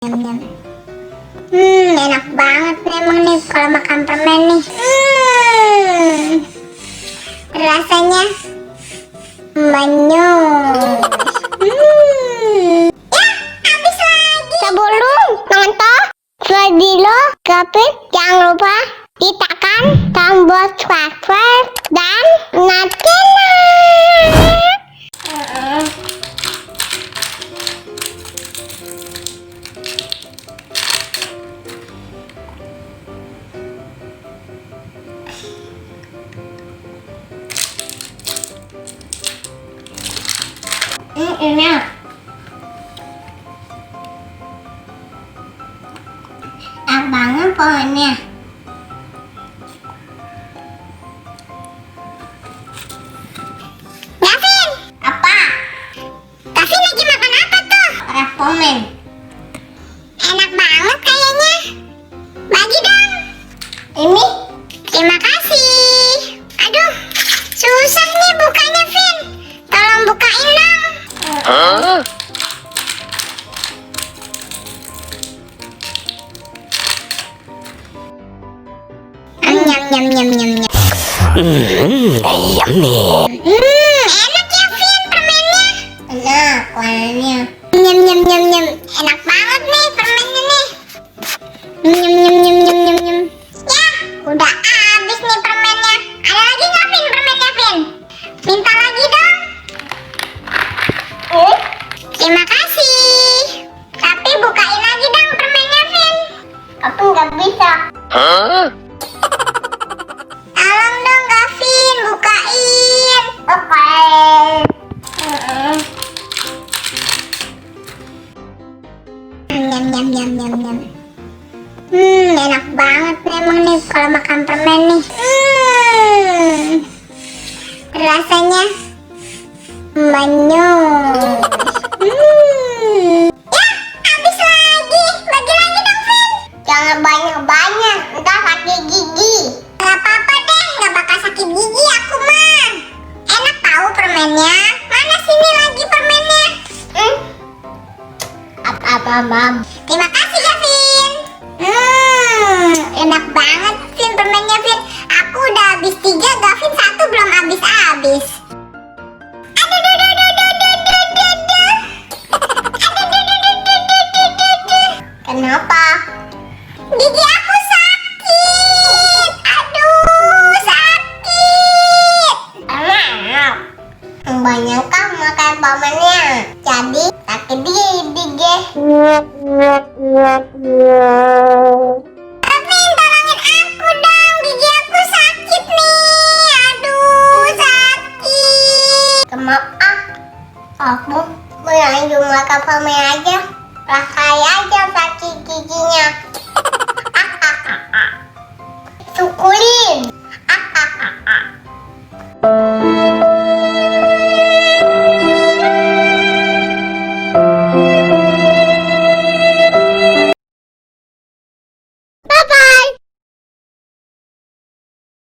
Nyam-nyam. Enak banget memang nih kalau makan permen nih. Rasanya manis. Ya, habis lagi. Sebelum nonton video Gavin, jangan lupa ditekan tombol subscribe dan nyalakan. Enak. Enak banget pohonnya. Gavin! Apa? Gavin lagi makan apa tuh? Permen. Enak banget kayaknya. Bagi dong. Ini? Terima kasih. Aduh, susah nih bukanya, Vin. Tolong bukain dong. Hah? Nyam. Yummy. Enak ya, Vin, permennya. Enak, warnanya. Nyam. Enak banget nih permennya nih. Nyam. Ya, udah habis nih permennya. Ada lagi nggak, Vin, permennya, Vin? Minta lagi dong. Terima kasih. Tapi bukain lagi dong permennya, Vin. Aku nggak bisa. Hah? Tolong dong, Gavin, bukain. Oke. Nyam. Enak banget memang nih kalau makan permen nih. Rasanya manis. Ya, habis lagi. Bagi lagi dong, Vin. Jangan banyak-banyak, ntar sakit gigi. Gak apa-apa deh, gak bakal sakit gigi aku mah. Enak tahu permennya. Mana sini lagi permennya? Apa, Mam? Terima kasih, Gavin. Enak banget, Vin, permennya, Vin. Aku udah habis 3, Gavin 1 belum habis-habis. Kenapa? Gigi aku sakit. Aduh, sakit. Enak. Kebanyakan makan permennya, jadi sakit gigi. Gavin, tolongin aku dong. Gigi aku sakit nih. Aduh, sakit. Maaf aku mau makan permen aja. Rasanya aja sakit giginya.